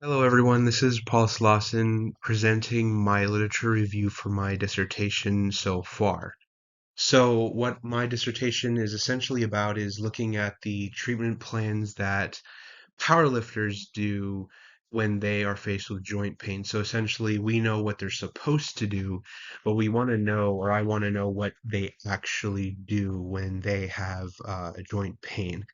Hello, everyone. This is Paul Slauson presenting my literature review for my dissertation so far. So, what my dissertation is essentially about is looking at the treatment plans that powerlifters do when they are faced with joint pain. So, essentially, we know what they're supposed to do, but we want to know, or I want to know, what they actually do when they have joint pain.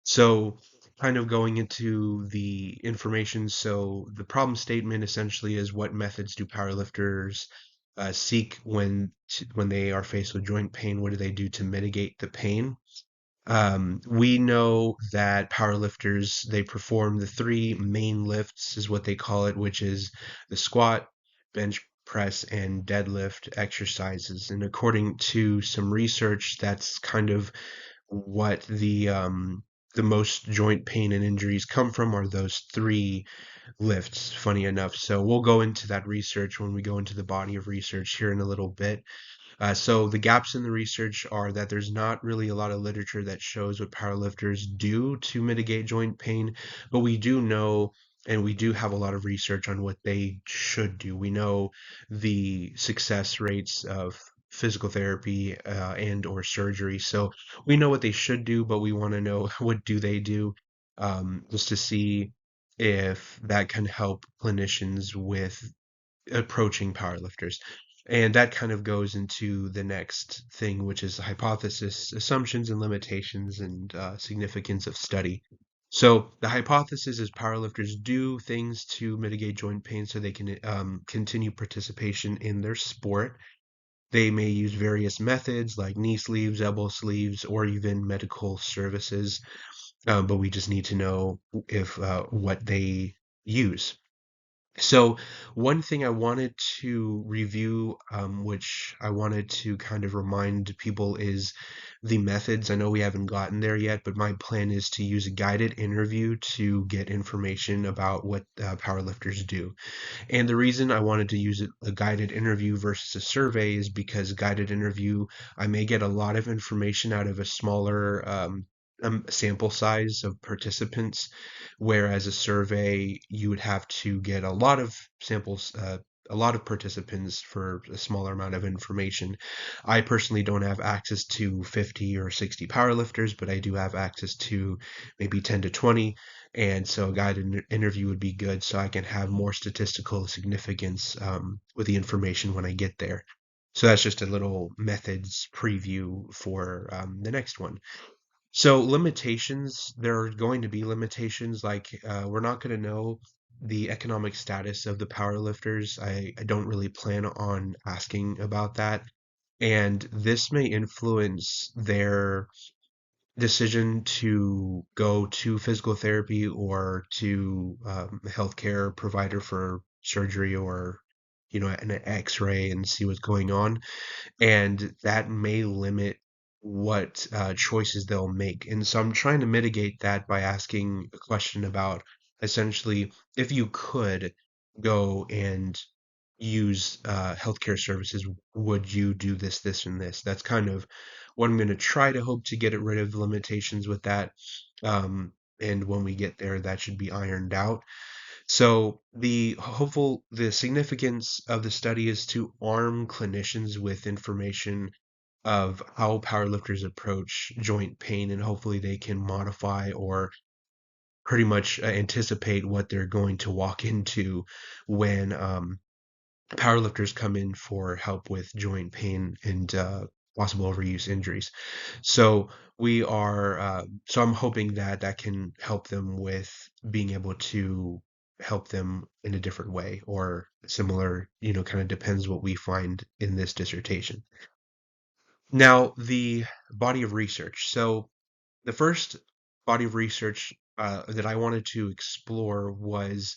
So, kind of going into the information, so the problem statement essentially is what methods do powerlifters seek when they are faced with joint pain? What do they do to mitigate the pain? We know that powerlifters, they perform the three main lifts, is what they call it, which is the squat, bench press, and deadlift exercises. And according to some research, that's kind of what the most joint pain and injuries come from are those three lifts, funny enough. So we'll go into that research when we go into the body of research here in a little bit. So the gaps in the research are that there's not really a lot of literature that shows what powerlifters do to mitigate joint pain, but we do know and we do have a lot of research on what they should do. We know the success rates of physical therapy and or surgery. So we know what they should do, but we want to know what do they do, just to see if that can help clinicians with approaching powerlifters. And that kind of goes into the next thing, which is hypothesis, assumptions, and limitations and significance of study. So the hypothesis is powerlifters do things to mitigate joint pain so they can continue participation in their sport. They may use various methods like knee sleeves, elbow sleeves, or even medical services, but we just need to know if what they use. So one thing I wanted to review, which I wanted to kind of remind people is the methods. I know we haven't gotten there yet, but my plan is to use a guided interview to get information about what powerlifters do. And the reason I wanted to use a guided interview versus a survey is because guided interview, I may get a lot of information out of a smaller sample size of participants, whereas a survey, you would have to get a lot of samples, a lot of participants for a smaller amount of information. I personally don't have access to 50 or 60 powerlifters, but I do have access to maybe 10 to 20. And so a guided interview would be good so I can have more statistical significance with the information when I get there. So that's just a little methods preview for the next one. So limitations, there are going to be limitations. Like we're not going to know the economic status of the powerlifters. I don't really plan on asking about that. And this may influence their decision to go to physical therapy or to a healthcare provider for surgery or an x-ray and see what's going on, and that may limit what choices they'll make. And so I'm trying to mitigate that by asking a question about essentially if you could go and use healthcare services, would you do this, this, and this? That's kind of what I'm going to try to hope to get rid of the limitations with that. And when we get there, that should be ironed out. So the significance of the study is to arm clinicians with information of how powerlifters approach joint pain, and hopefully they can modify or pretty much anticipate what they're going to walk into when powerlifters come in for help with joint pain and possible overuse injuries. So so I'm hoping that that can help them with being able to help them in a different way or similar, kind of depends what we find in this dissertation. Now, the body of research. So the first body of research that I wanted to explore was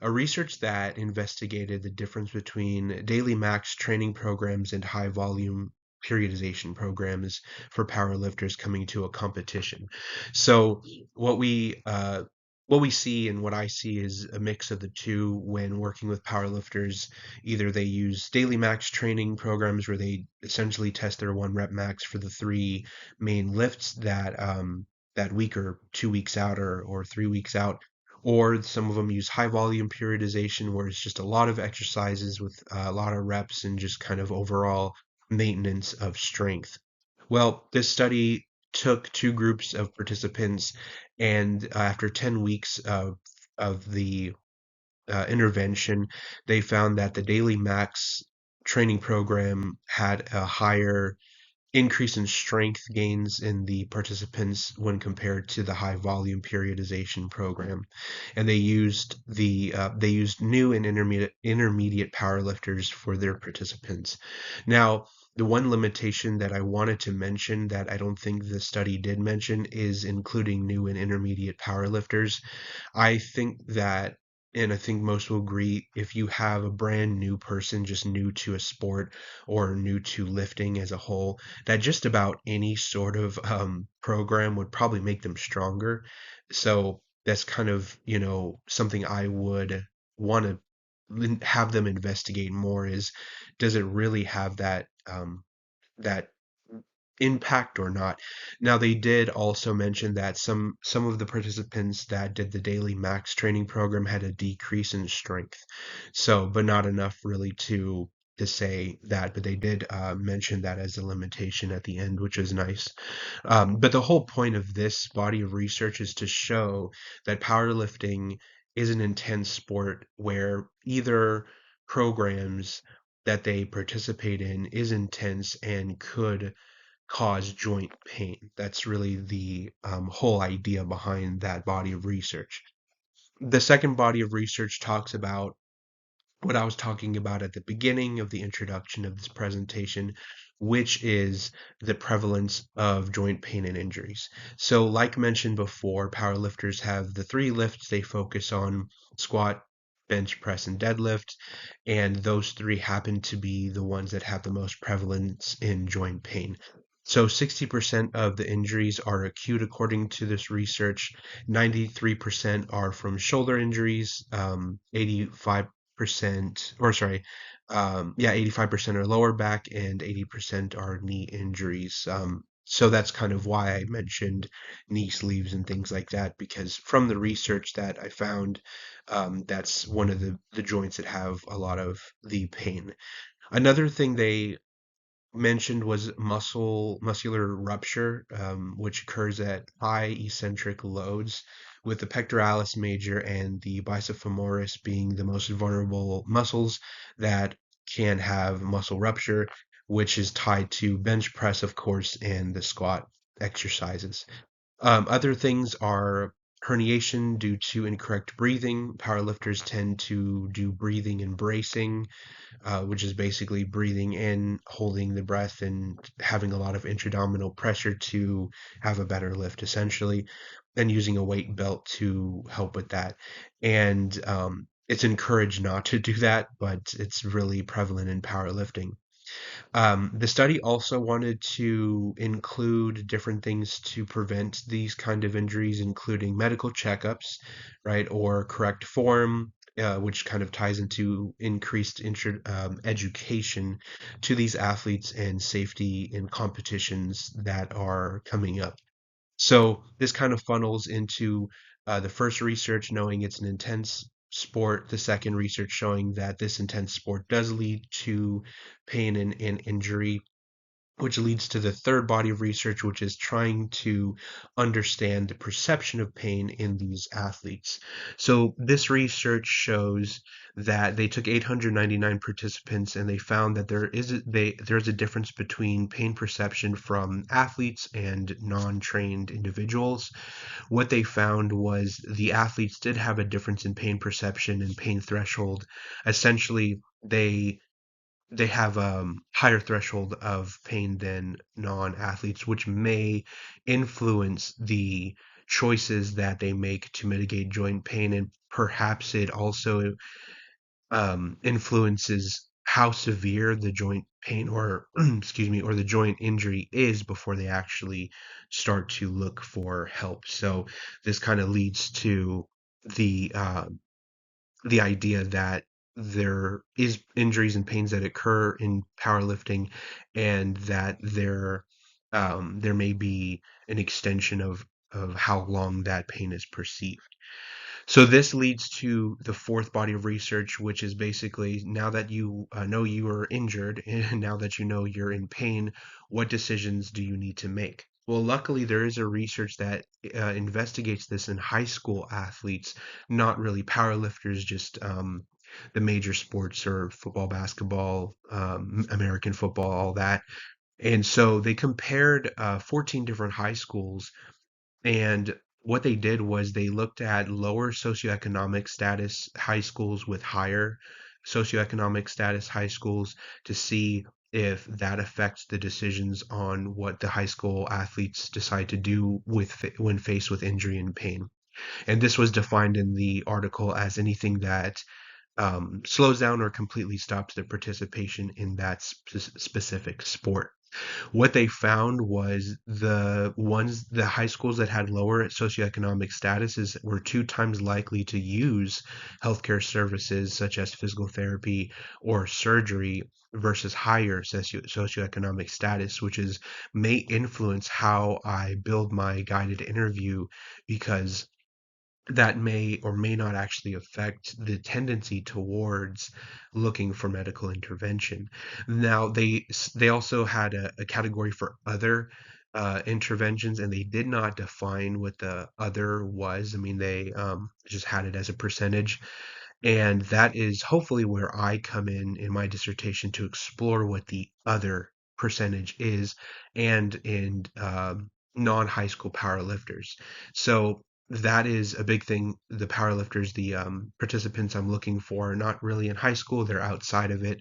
a research that investigated the difference between daily max training programs and high volume periodization programs for powerlifters coming to a competition. So what we uh, what we see and what I see is a mix of the two when working with powerlifters. Either they use daily max training programs where they essentially test their 1 rep max for the three main lifts that week or 2 weeks out or 3 weeks out, or some of them use high volume periodization, where it's just a lot of exercises with a lot of reps and just kind of overall maintenance of strength. Well, this study took two groups of participants, and after 10 weeks of the intervention, they found that the Daily Max training program had a higher increase in strength gains in the participants when compared to the high volume periodization program, and they used new and intermediate power lifters for their participants. Now, the one limitation that I wanted to mention that I don't think the study did mention is including new and intermediate power lifters. I think that, and I think most will agree, if you have a brand new person, just new to a sport or new to lifting as a whole, that just about any sort of program would probably make them stronger. So that's kind of, something I would want to have them investigate more is, does it really have that impact or not? Now, they did also mention that some of the participants that did the daily max training program had a decrease in strength. So, but not enough really to say that, but they did mention that as a limitation at the end, which is nice. But the whole point of this body of research is to show that powerlifting is an intense sport where either programs that they participate in is intense and could cause joint pain. That's really the whole idea behind that body of research. The second body of research talks about what I was talking about at the beginning of the introduction of this presentation, which is the prevalence of joint pain and injuries. So, like mentioned before, powerlifters have the three lifts they focus on: squat, bench press, and deadlift. And those three happen to be the ones that have the most prevalence in joint pain. So 60% of the injuries are acute, according to this research. 93% are from shoulder injuries. 85%, or sorry, yeah, 85% are lower back, and 80% are knee injuries. So that's kind of why I mentioned knee sleeves and things like that, because from the research that I found, that's one of the joints that have a lot of the pain. Another thing they mentioned was muscular rupture, which occurs at high eccentric loads, with the pectoralis major and the bicep femoris being the most vulnerable muscles that can have muscle rupture, which is tied to bench press, of course, and the squat exercises. Other things are herniation due to incorrect breathing. Powerlifters tend to do breathing and bracing, which is basically breathing in, holding the breath, and having a lot of intra-abdominal pressure to have a better lift, essentially, and using a weight belt to help with that. And it's encouraged not to do that, but it's really prevalent in powerlifting. The study also wanted to include different things to prevent these kind of injuries, including medical checkups, right, or correct form, which kind of ties into increased education to these athletes and safety in competitions that are coming up. So this kind of funnels into the first research knowing it's an intense sport, the second research showing that this intense sport does lead to pain and injury, which leads to the third body of research, which is trying to understand the perception of pain in these athletes. So this research shows that they took 899 participants, and they found that there's a difference between pain perception from athletes and non-trained individuals. What they found was the athletes did have a difference in pain perception and pain threshold. Essentially, they have a higher threshold of pain than non-athletes, which may influence the choices that they make to mitigate joint pain, and perhaps it also influences how severe the joint pain, or excuse me, or the joint injury is before they actually start to look for help. So this kind of leads to the the idea that there is injuries and pains that occur in powerlifting, and that there may be an extension of how long that pain is perceived. So this leads to the fourth body of research, which is basically now that you know you are injured and now that you know you're in pain, what decisions do you need to make? Well, luckily, there is a research that investigates this in high school athletes, not really powerlifters, just the major sports or football, basketball, American football, all that. And so they compared 14 different high schools, and what they did was they looked at lower socioeconomic status high schools with higher socioeconomic status high schools to see if that affects the decisions on what the high school athletes decide to do when faced with injury and pain. And this was defined in the article as anything that slows down or completely stops their participation in that specific sport. What they found was the high schools that had lower socioeconomic statuses were 2 times likely to use healthcare services such as physical therapy or surgery versus higher socioeconomic status, which is may influence how I build my guided interview, because that may or may not actually affect the tendency towards looking for medical intervention. Now, they also had a category for other interventions, and they did not define what the other was. I mean, they just had it as a percentage. And that is hopefully where I come in my dissertation to explore what the other percentage is, and in non-high school powerlifters. So that is a big thing. The powerlifters, the participants I'm looking for, are not really in high school, they're outside of it,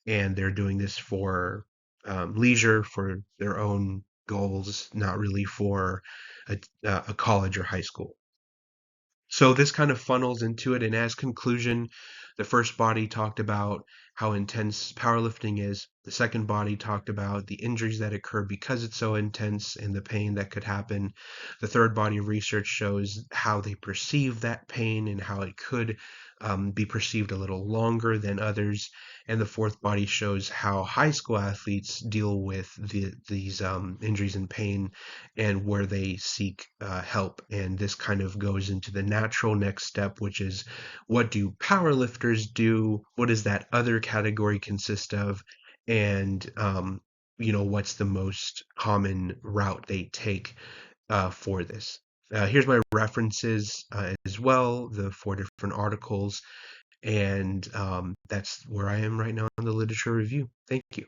and they're doing this for leisure, for their own goals, not really for a college or high school. So this kind of funnels into it, and as conclusion, the first body talked about how intense powerlifting is. The second body talked about the injuries that occur because it's so intense and the pain that could happen. The third body of research shows how they perceive that pain and how it could be perceived a little longer than others. And the fourth body shows how high school athletes deal with these injuries and pain, and where they seek help. And this kind of goes into the natural next step, which is, what do powerlifters do? What does that other category consist of? And what's the most common route they take for this? Here's my references as well, the 4 different articles, and that's where I am right now on the literature review. Thank you.